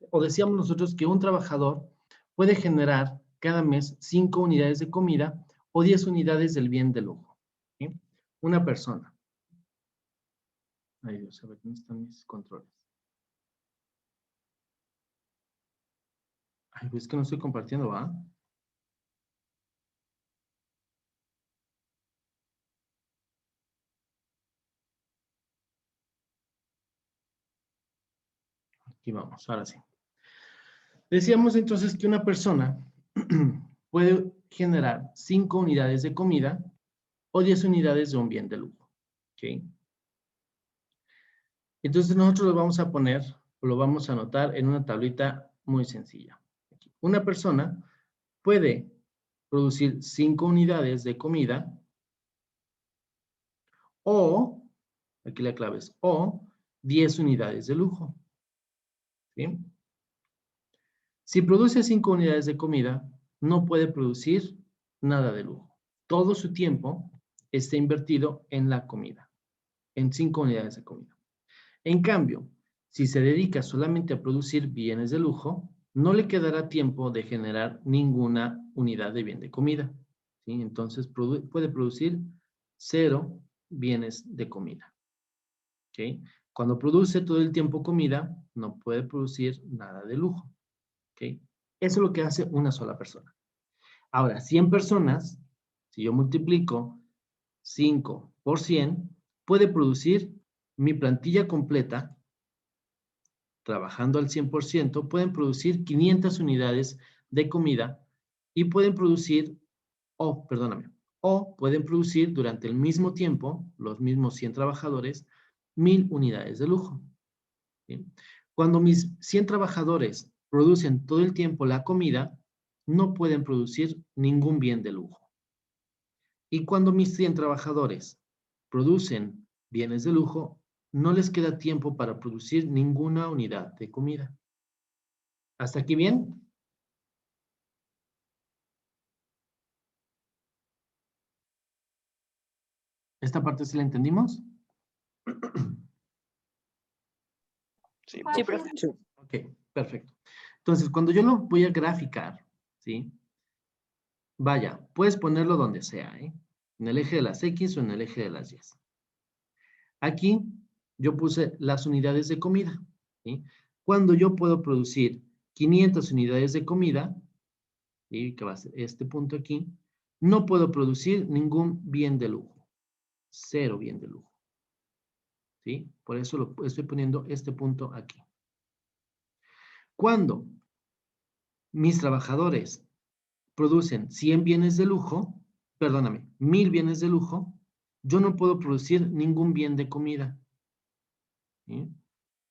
A: o decíamos nosotros que un trabajador puede generar cada mes 5 unidades de comida o 10 unidades del bien de lujo, ¿sí? Una persona. Ay Dios, a ver, ¿dónde están mis controles? Ay, pues es que no estoy compartiendo, ¿va? Aquí vamos, ahora sí. Decíamos entonces que una persona puede generar 5 unidades de comida o 10 unidades de un bien de lujo, ¿ok? Entonces nosotros lo vamos a poner, o lo vamos a anotar en una tablita muy sencilla. Una persona puede producir 5 unidades de comida o, aquí la clave es o, 10 unidades de lujo, ¿sí? Si produce 5 unidades de comida, no puede producir nada de lujo. Todo su tiempo está invertido en la comida, en 5 unidades de comida. En cambio, si se dedica solamente a producir bienes de lujo, no le quedará tiempo de generar ninguna unidad de bien de comida, ¿sí? Entonces puede producir 0 bienes de comida, ¿ok? Cuando produce todo el tiempo comida, no puede producir nada de lujo, ¿ok? Eso es lo que hace una sola persona. Ahora, 100 personas, si yo multiplico 5 por 100, puede producir mi plantilla completa, trabajando al 100%, pueden producir 500 unidades de comida y pueden producir, o pueden producir durante el mismo tiempo, los mismos 100 trabajadores, 1000 unidades de lujo. ¿Sí? Cuando mis 100 trabajadores producen todo el tiempo la comida, no pueden producir ningún bien de lujo. Y cuando mis 100 trabajadores producen bienes de lujo, no les queda tiempo para producir ninguna unidad de comida. ¿Hasta aquí bien? ¿Esta parte sí la entendimos?
F: Sí,
H: Sí,
F: profe.
H: profe.
A: Ok, perfecto. Entonces, cuando yo lo voy a graficar, ¿sí? Vaya, puedes ponerlo donde sea, ¿eh? En el eje de las X o en el eje de las Y. Aquí yo puse las unidades de comida, ¿sí? Cuando yo puedo producir 500 unidades de comida, ¿sí? Que va a ser este punto aquí, no puedo producir ningún bien de lujo. 0 bien de lujo. ¿Sí? Por eso estoy poniendo este punto aquí. Cuando mis trabajadores producen 100 bienes de lujo, perdóname, 1000 bienes de lujo, yo no puedo producir ningún bien de comida. ¿Sí?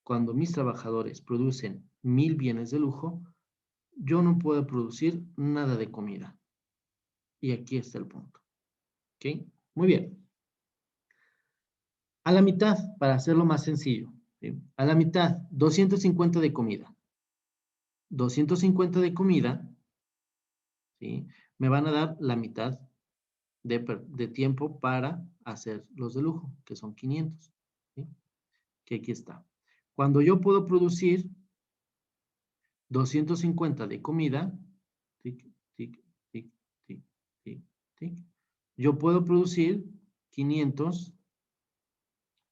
A: Cuando mis trabajadores producen 1000 bienes de lujo, yo no puedo producir nada de comida. Y aquí está el punto. ¿Ok? Muy bien. A la mitad, para hacerlo más sencillo. ¿Sí? A la mitad, 250 de comida. 250 de comida, ¿sí? Me van a dar la mitad de tiempo para hacer los de lujo, que son 500. ¿Sí? Que aquí está. Cuando yo puedo producir 250 de comida, tic, tic, tic, tic, tic, tic, yo puedo producir 500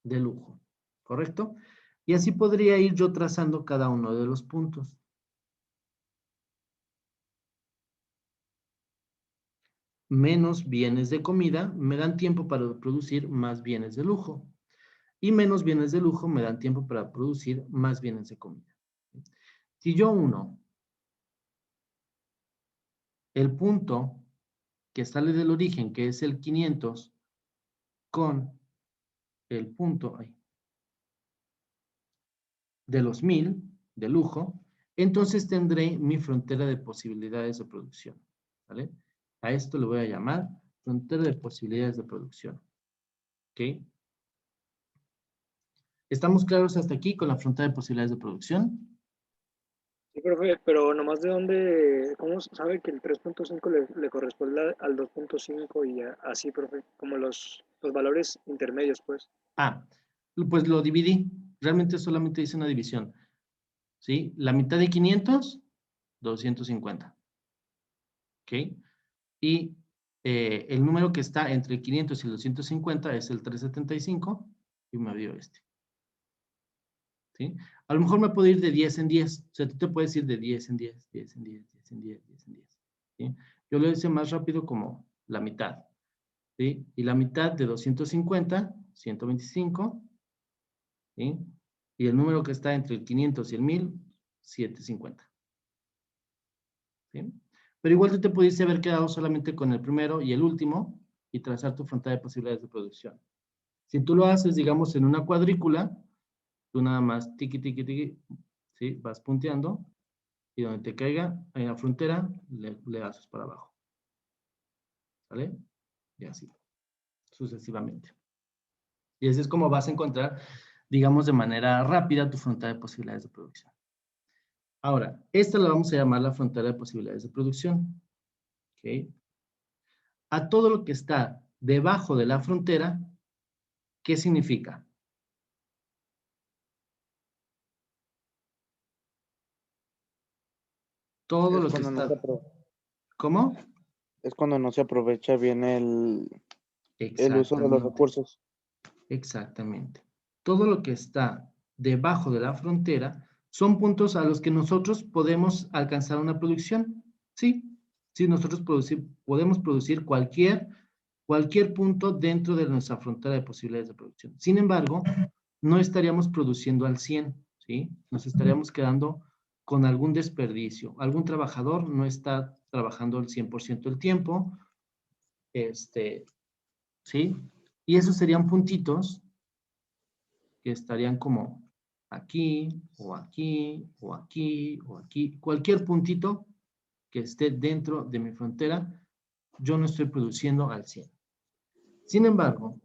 A: de lujo, ¿correcto? Y así podría ir yo trazando cada uno de los puntos. Menos bienes de comida me dan tiempo para producir más bienes de lujo. Y menos bienes de lujo me dan tiempo para producir más bienes de comida. Si yo uno el punto que sale del origen, que es el 500, con el punto de los 1000 de lujo, entonces tendré mi frontera de posibilidades de producción. ¿Vale? A esto le voy a llamar frontera de posibilidades de producción. ¿Ok? ¿Estamos claros hasta aquí con la frontera de posibilidades de producción?
I: Sí, profe, pero nomás de dónde, ¿cómo sabe que el 3.5 le corresponde al 2.5 y así, profe? Como los valores intermedios, pues.
A: Ah, pues lo dividí. Realmente solamente hice una división. ¿Sí? La mitad de 500, 250. ¿Ok? Y el número que está entre el 500 y el 250 es el 375 y me dio este. ¿Sí? A lo mejor me puedo ir de 10 en 10. O sea, tú te puedes ir de 10 en 10, 10 en 10, 10 en 10, 10 en 10. ¿Sí? Yo lo hice más rápido como la mitad. ¿Sí? Y la mitad de 250, 125. ¿Sí? Y el número que está entre el 500 y el 1000, 750. ¿Sí? Pero igual tú te pudiste haber quedado solamente con el primero y el último y trazar tu frontera de posibilidades de producción. Si tú lo haces, digamos, en una cuadrícula, tú nada más tiqui, tiqui, tiqui, ¿sí? Vas punteando y donde te caiga en la frontera, le haces para abajo. ¿Vale? Y así, sucesivamente. Y así es como vas a encontrar, digamos, de manera rápida tu frontera de posibilidades de producción. Ahora, esta la vamos a llamar la frontera de posibilidades de producción. ¿Ok? A todo lo que está debajo de la frontera, ¿qué significa? Todo lo que está... ¿Cómo?
C: Es cuando no se aprovecha bien el uso de los recursos.
A: Exactamente. Todo lo que está debajo de la frontera son puntos a los que nosotros podemos alcanzar una producción. Sí, sí, nosotros podemos producir cualquier punto dentro de nuestra frontera de posibilidades de producción. Sin embargo, no estaríamos produciendo al 100, ¿sí? Nos estaríamos quedando con algún desperdicio. Algún trabajador no está trabajando el 100% del tiempo, ¿sí? Y esos serían puntitos que estarían como aquí, o aquí, o aquí, o aquí. Cualquier puntito que esté dentro de mi frontera, yo no estoy produciendo al 100. Sin embargo,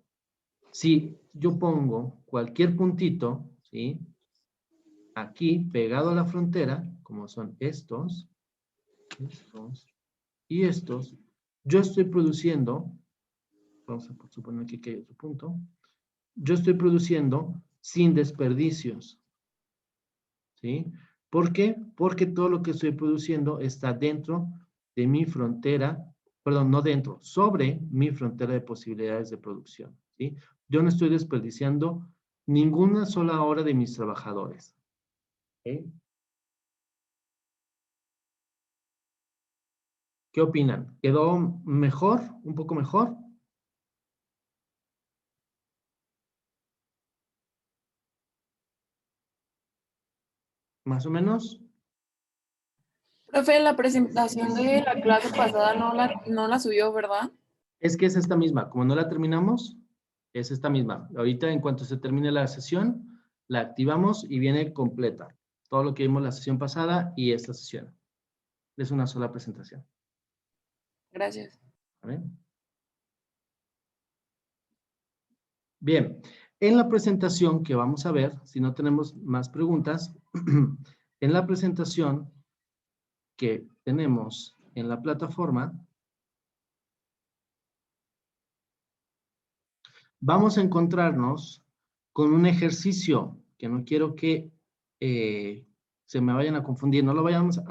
A: si yo pongo cualquier puntito, ¿sí? Aquí, pegado a la frontera, como son estos y estos, yo estoy produciendo, vamos a suponer que hay otro punto, yo estoy produciendo sin desperdicios, ¿sí? ¿Por qué? Porque todo lo que estoy produciendo está dentro de mi frontera, perdón, no dentro, sobre mi frontera de posibilidades de producción, ¿sí? Yo no estoy desperdiciando ninguna sola hora de mis trabajadores. ¿Okay? ¿Qué opinan? ¿Quedó mejor? ¿Un poco mejor? ¿Más o menos?
G: Profe, la presentación de la clase pasada no la subió, ¿verdad?
A: Es que es esta misma. Como no la terminamos, es esta misma. Ahorita, en cuanto se termine la sesión, la activamos y viene completa. Todo lo que vimos la sesión pasada y esta sesión. Es una sola presentación.
G: Gracias.
A: ¿Vale? Bien, en la presentación que vamos a ver, si no tenemos más preguntas, en la presentación que tenemos en la plataforma, vamos a encontrarnos con un ejercicio que no quiero que se me vayan a confundir. No lo vayamos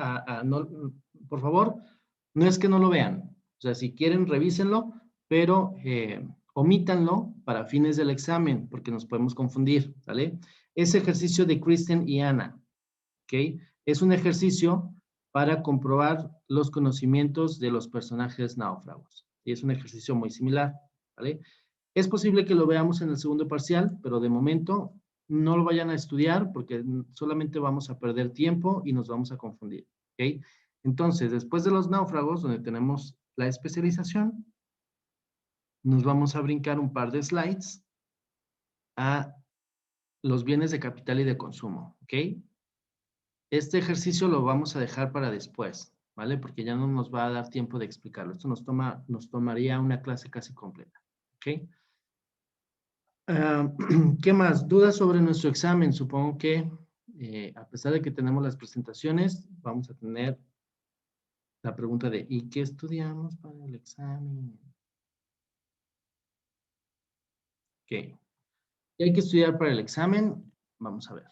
A: por favor, no es que no lo vean. O sea, si quieren, revísenlo, pero omítanlo para fines del examen, porque nos podemos confundir, ¿vale? Es ejercicio de Kristen y Ana, ¿ok? Es un ejercicio para comprobar los conocimientos de los personajes náufragos. Y es un ejercicio muy similar, ¿vale? Es posible que lo veamos en el segundo parcial, pero de momento no lo vayan a estudiar porque solamente vamos a perder tiempo y nos vamos a confundir, ¿ok? Entonces, después de los náufragos, donde tenemos la especialización, nos vamos a brincar un par de slides a los bienes de capital y de consumo, ¿ok? Este ejercicio lo vamos a dejar para después, ¿vale? Porque ya no nos va a dar tiempo de explicarlo. Esto nos tomaría una clase casi completa, ¿ok? ¿Qué más? ¿Dudas sobre nuestro examen? Supongo que a pesar de que tenemos las presentaciones, vamos a tener la pregunta de ¿y qué estudiamos para el examen? ¿Qué hay que estudiar para el examen? Vamos a ver.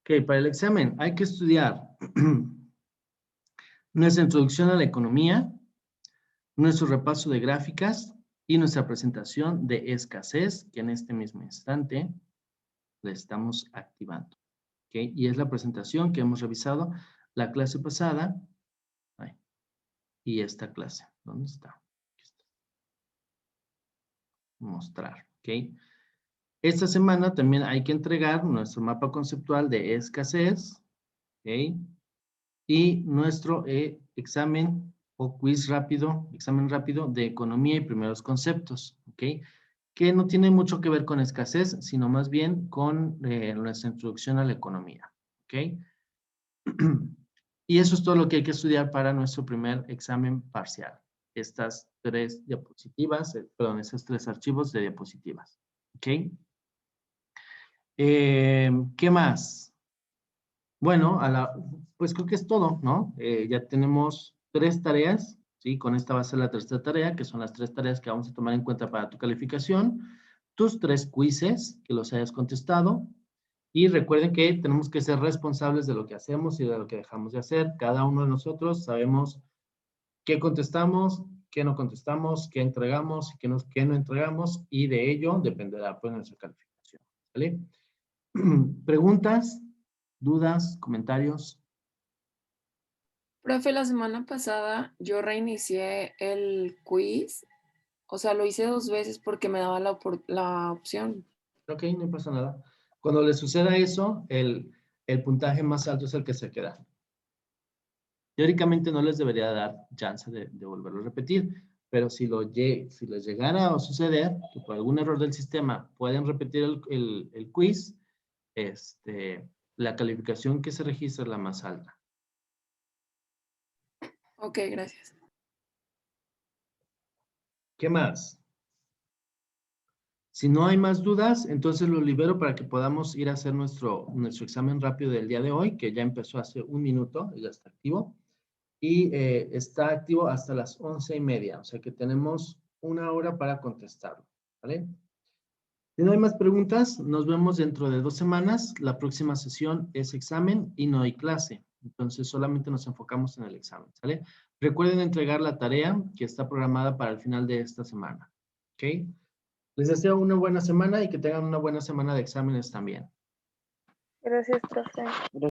A: Ok, para el examen hay que estudiar nuestra introducción a la economía, nuestro repaso de gráficas y nuestra presentación de escasez, que en este mismo instante la estamos activando. ¿Ok? Y es la presentación que hemos revisado la clase pasada y esta clase. ¿Dónde está? Aquí está. Mostrar. ¿Ok? Esta semana también hay que entregar nuestro mapa conceptual de escasez, ¿ok? Y nuestro examen o quiz rápido, examen rápido de economía y primeros conceptos, ¿ok? Que no tiene mucho que ver con escasez, sino más bien con nuestra introducción a la economía, ¿ok? Y eso es todo lo que hay que estudiar para nuestro primer examen parcial. Estas tres diapositivas, perdón, esos tres archivos de diapositivas, ¿ok? ¿Qué más? Bueno, pues creo que es todo, ¿no? Ya tenemos 3 tareas, ¿sí? Con esta va a ser la tercera tarea, que son las 3 tareas que vamos a tomar en cuenta para tu calificación. Tus 3 quizzes, que los hayas contestado. Y recuerden que tenemos que ser responsables de lo que hacemos y de lo que dejamos de hacer. Cada uno de nosotros sabemos qué contestamos, qué no contestamos, qué entregamos, qué no entregamos. Y de ello dependerá, pues, nuestra calificación, ¿vale? ¿Preguntas? ¿Dudas? ¿Comentarios?
G: Profe, la semana pasada yo reinicié el quiz. O sea, lo hice 2 veces porque me daba la opción.
A: Ok, no pasa nada. Cuando le suceda eso, el puntaje más alto es el que se queda. Teóricamente no les debería dar chance de volverlo a repetir, pero si les llegara a suceder que por algún error del sistema pueden repetir el quiz, la calificación que se registra es la más alta.
G: Ok, gracias.
A: ¿Qué más? Si no hay más dudas, entonces lo libero para que podamos ir a hacer nuestro examen rápido del día de hoy, que ya empezó hace 1 minuto, ya está activo. Y está activo hasta las 11:30, o sea que tenemos 1 hora para contestarlo, ¿vale? Si no hay más preguntas, nos vemos dentro de 2 semanas. La próxima sesión es examen y no hay clase. Entonces solamente nos enfocamos en el examen, ¿sale? Recuerden entregar la tarea que está programada para el final de esta semana, ¿ok? Les deseo una buena semana y que tengan una buena semana de exámenes también.
H: Gracias, profe.